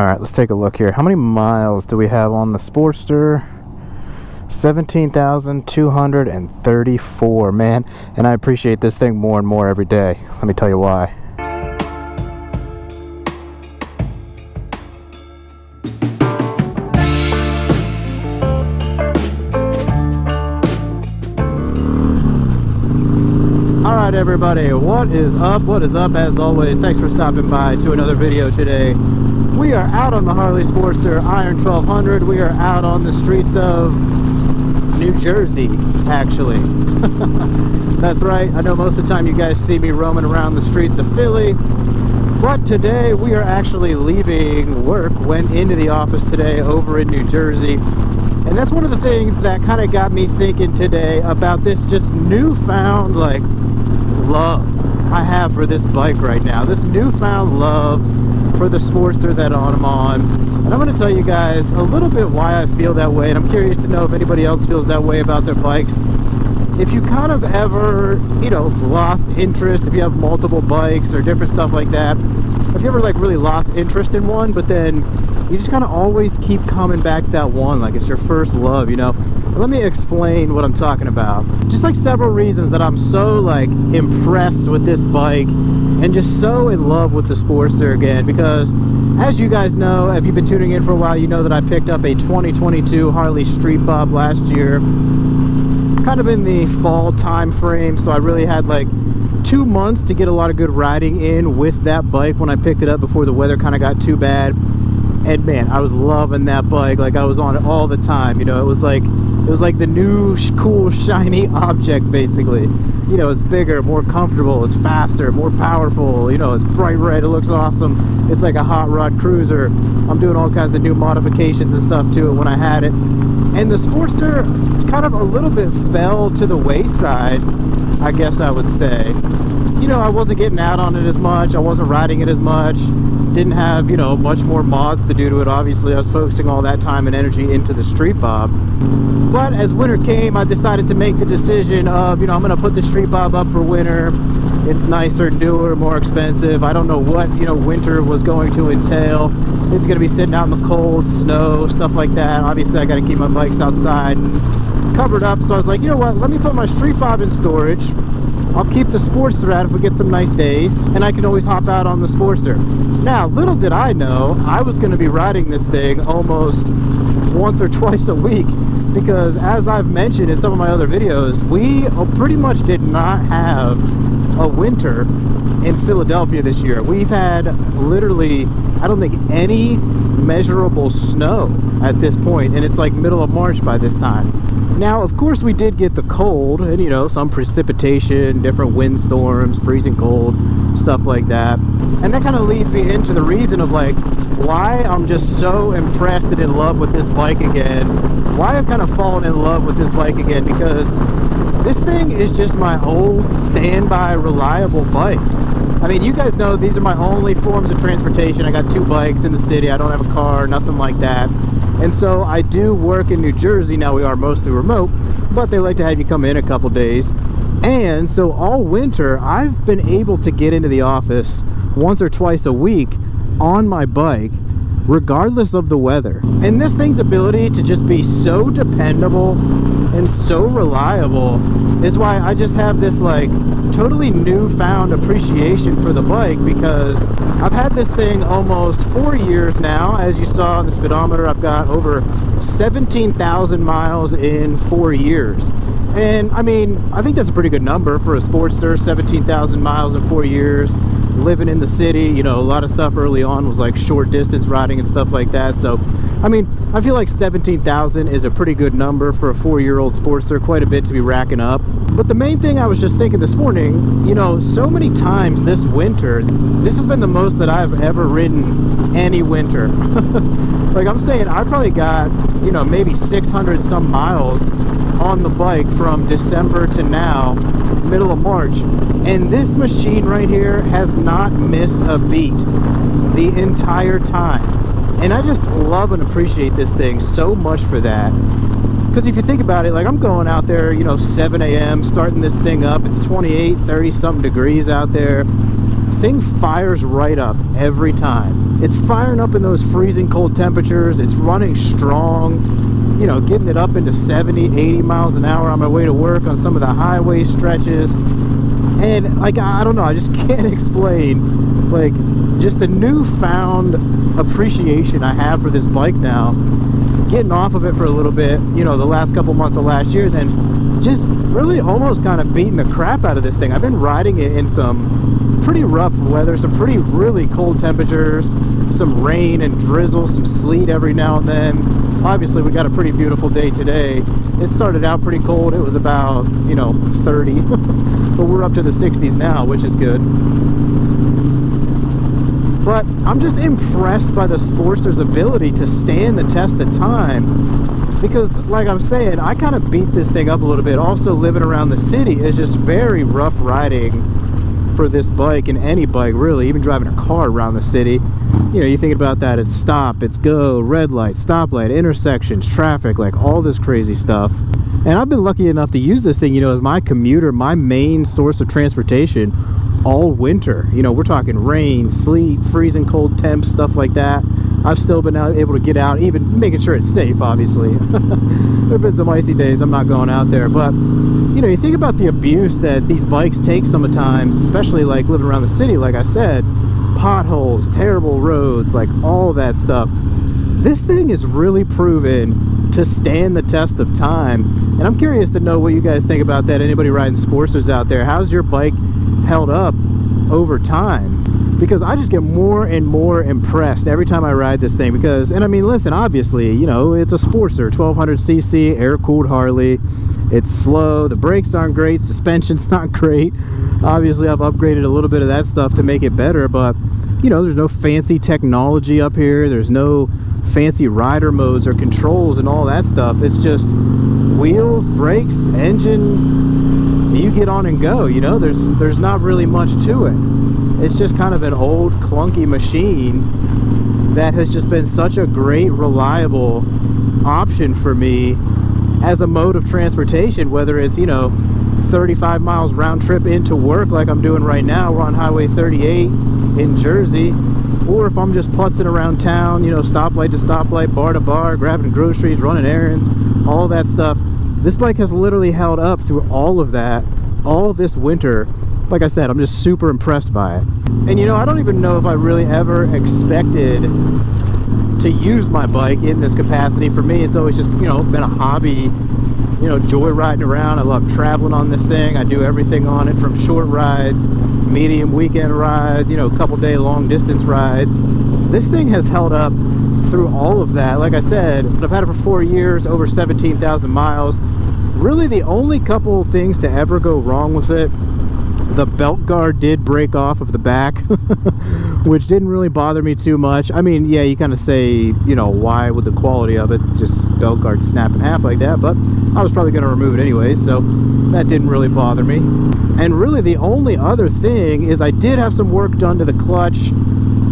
All right, let's take a look here. How many miles do we have on the Sportster? 17,234, man. And I appreciate this thing more and more every day. Let me tell you why. All right, everybody, what is up? What is up? As always, thanks for stopping by to another video today. We are out on the Harley Sportster Iron 1200. We are out on the streets of New Jersey, actually. That's right. I know most of the time you guys see me roaming around the streets of Philly, but today we are actually leaving work. Went into the office today over in New Jersey, and that's one of the things that kind of got me thinking today about this just newfound like love I have for this bike right now. This newfound love for the Sportster that I'm on. And I'm going to tell you guys a little bit why I feel that way, and I'm curious to know if anybody else feels that way about their bikes. If you kind of ever, lost interest, if you have multiple bikes or different stuff like that, have you ever like really lost interest in one, but then you just kind of always keep coming back to that one, like it's your first love, Let me explain what I'm talking about. Just like several reasons that I'm so like impressed with this bike and just so in love with the Sportster again, because as you guys know, if you've been tuning in for a while, you know that I picked up a 2022 Harley Street Bob last year, kind of in the fall time frame, so I really had like 2 months to get a lot of good riding in with that bike when I picked it up before the weather kind of got too bad. And man, I was loving that bike. Like I was on it all the time. It was like the new cool shiny object basically. It's bigger, more comfortable, it's faster, more powerful, it's bright red, it looks awesome. It's like a hot rod cruiser. I'm doing all kinds of new modifications and stuff to it when I had it. And the Sportster kind of a little bit fell to the wayside, I guess I would say. I wasn't getting out on it as much, I wasn't riding it as much, didn't have, much more mods to do to it. Obviously, I was focusing all that time and energy into the Street Bob. But as winter came, I decided to make the decision of, I'm going to put the Street Bob up for winter. It's nicer, newer, more expensive. I don't know what, winter was going to entail. It's going to be sitting out in the cold, snow, stuff like that. Obviously, I got to keep my bikes outside covered up. So I was like, you know what, let me put my Street Bob in storage. I'll keep the Sportster out if we get some nice days, and I can always hop out on the Sportster. Now, little did I know, I was going to be riding this thing almost once or twice a week, because as I've mentioned in some of my other videos, we pretty much did not have a winter in Philadelphia this year. We've had literally, I don't think any measurable snow at this point, and it's like middle of March by this time. Now, of course, we did get the cold and, some precipitation, different windstorms, freezing cold, stuff like that. And that kind of leads me into the reason of, like, why I'm just so impressed and in love with this bike again. Why I've kind of fallen in love with this bike again, because this thing is just my old standby reliable bike. I mean, you guys know these are my only forms of transportation. I got 2 bikes in the city. I don't have a car, nothing like that. And so I do work in New Jersey. Now we are mostly remote, but they like to have you come in a couple days. And so all winter, I've been able to get into the office once or twice a week on my bike, regardless of the weather. And this thing's ability to just be so dependable and so reliable is why I just have this like totally newfound appreciation for the bike, because I've had this thing almost 4 years now. As you saw on the speedometer, I've got over 17,000 miles in 4 years. And I mean, I think that's a pretty good number for a Sportster. 17,000 miles in 4 years, living in the city. A lot of stuff early on was like short distance riding and stuff like that. So I mean, I feel like 17,000 is a pretty good number for a 4-year-old Sportster. Quite a bit to be racking up. But the main thing I was just thinking this morning, so many times this winter, this has been the most that I've ever ridden any winter. Like I'm saying, I probably got, maybe 600 some miles on the bike from December to now, middle of March. And this machine right here has not missed a beat the entire time. And I just love and appreciate this thing so much for that. Because if you think about it, like I'm going out there, 7 a.m., starting this thing up. It's 28, 30 something degrees out there. thing fires right up every time. It's firing up in those freezing cold temperatures. It's running strong, you know, getting it up into 70, 80 miles an hour on my way to work on some of the highway stretches. And like, I don't know, I just can't explain like just the newfound appreciation I have for this bike now. Getting off of it for a little bit, you know, the last couple months of last year, then just really almost kind of beating the crap out of this thing. I've been riding it in some pretty rough weather, some really cold temperatures, some rain and drizzle, some sleet every now and then. Obviously we got a pretty beautiful day today. It started out pretty cold. It was about, you know, 30 but we're up to the 60s now, which is good. But I'm just impressed by the Sportster's ability to stand the test of time, because like I'm saying, I kind of beat this thing up a little bit. Also, living around the city is just very rough riding for this bike, and any bike really, even driving a car around the city. You know, you think about that, it's stop, it's go, red light, stoplight, intersections, traffic, like all this crazy stuff. And I've been lucky enough to use this thing, you know, as my commuter, my main source of transportation all winter. You know, we're talking rain, sleet, freezing cold temps, stuff like that. I've still been able to get out, even making sure it's safe, obviously. There have been some icy days I'm not going out there, but you know, you think about the abuse that these bikes take sometimes, especially like living around the city, like I said, potholes, terrible roads, like all that stuff. This thing is really proven to stand the test of time, and I'm curious to know what you guys think about that. Anybody riding Sportsters out there, how's your bike held up over time? Because I just get more and more impressed every time I ride this thing. Because, and I mean, listen, obviously, you know, it's a Sportster, 1200cc, air-cooled Harley. It's slow, the brakes aren't great, suspension's not great. Obviously, I've upgraded a little bit of that stuff to make it better, but you know, there's no fancy technology up here. There's no fancy rider modes or controls and all that stuff. It's just wheels, brakes, engine, you get on and go. You know, there's not really much to it. It's just kind of an old clunky machine that has just been such a great reliable option for me as a mode of transportation, whether it's, you know, 35 miles round trip into work like I'm doing right now. We're on Highway 38 in Jersey, or if I'm just putzing around town, you know, stoplight to stoplight, bar to bar, grabbing groceries, running errands, all that stuff. This bike has literally held up through all of that, all this winter. Like I said, I'm just super impressed by it. And you know, I don't even know if I really ever expected to use my bike in this capacity. For me, it's always just, you know, been a hobby, you know, joy riding around. I love traveling on this thing. I do everything on it, from short rides, medium weekend rides, you know, a couple day long distance rides. This thing has held up through all of that. Like I said, I've had it for 4 years, over 17,000 miles. Really the only couple things to ever go wrong with it, the belt guard did break off of the back, which didn't really bother me too much. I mean, yeah, you kind of say, you know, why would the quality of it just belt guard snap in half like that? But I was probably going to remove it anyway, so that didn't really bother me. And really the only other thing is I did have some work done to the clutch.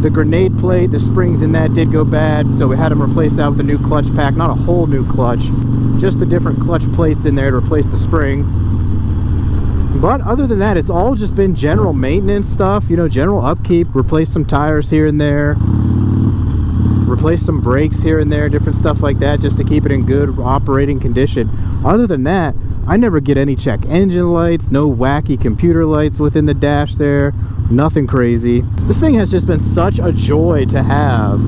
The grenade plate, the springs in that did go bad, so we had them replace that with a new clutch pack. Not a whole new clutch, just the different clutch plates in there to replace the spring. But other than that, it's all just been general maintenance stuff, you know, general upkeep. Replace some tires here and there, replace some brakes here and there, different stuff like that, just to keep it in good operating condition. Other than that, I never get any check engine lights, no wacky computer lights within the dash there, nothing crazy. This thing has just been such a joy to have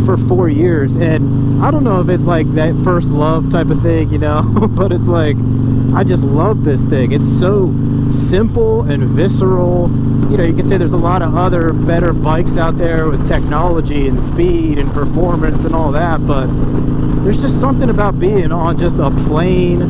for 4 years, and I don't know if it's like that first love type of thing, you know, but it's like, I just love this thing. It's so simple and visceral. You know, you can say there's a lot of other better bikes out there with technology and speed and performance and all that, but there's just something about being on just a plain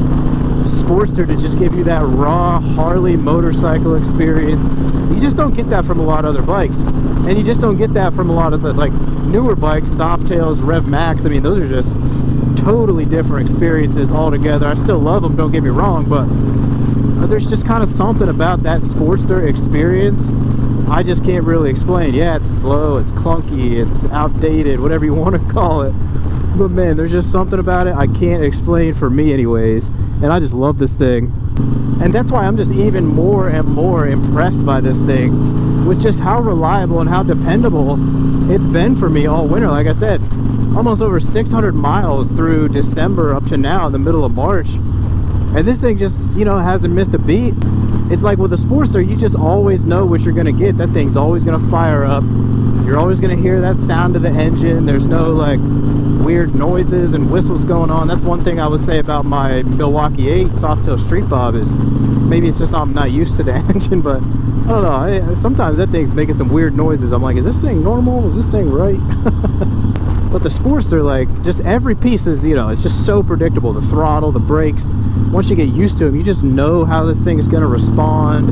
Sportster to just give you that raw Harley motorcycle experience. You just don't get that from a lot of other bikes, and you just don't get that from a lot of the like newer bikes, Softails, Rev Max. I mean, those are just totally different experiences altogether. I still love them, don't get me wrong, but there's just kind of something about that Sportster experience I just can't really explain. Yeah, it's slow, it's clunky, it's outdated, whatever you want to call it, But man, there's just something about it I can't explain, for me anyways, and I just love this thing. And that's why I'm just even more and more impressed by this thing, with just how reliable and how dependable it's been for me all winter. Like I said, almost over 600 miles through December up to now in the middle of March, and this thing just, you know, hasn't missed a beat. It's like with a Sportster, you just always know what you're gonna get. That thing's always gonna fire up. You're always gonna hear that sound of the engine. There's no like weird noises and whistles going on. That's one thing I would say about my Milwaukee 8 Softail Street Bob, is maybe it's just I'm not used to the engine, but I don't know, sometimes that thing's making some weird noises. I'm like, is this thing normal? Is this thing right? But the Sportster, like, just every piece is, you know, it's just so predictable. The throttle, the brakes, once you get used to them, you just know how this thing is going to respond.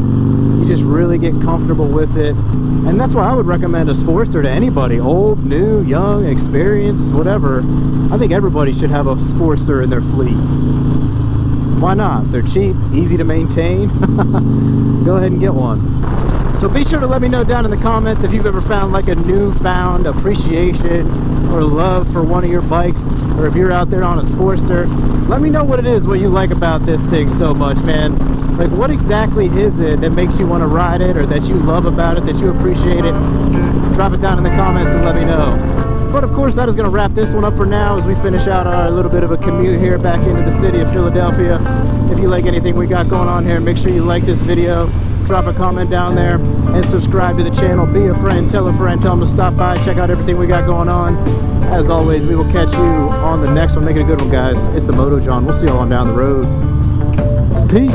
You just really get comfortable with it. And that's why I would recommend a Sportster to anybody, old, new, young, experienced, whatever. I think everybody should have a Sportster in their fleet. Why not? They're cheap, easy to maintain. Go ahead and get one. So be sure to let me know down in the comments if you've ever found like a newfound appreciation or love for one of your bikes, or if you're out there on a Sportster. Let me know what it is, what you like about this thing so much, man. Like, what exactly is it that makes you want to ride it, or that you love about it, that you appreciate it? Drop it down in the comments and let me know. But of course, that is going to wrap this one up for now as we finish out our little bit of a commute here back into the city of Philadelphia. If you like anything we got going on here, make sure you like this video, drop a comment down there, and subscribe to the channel. Be a friend, tell them to stop by, check out everything we got going on. As always, we will catch you on the next one. Make it a good one, guys. It's the Moto Jawn. We'll see you all on down the road. Peace.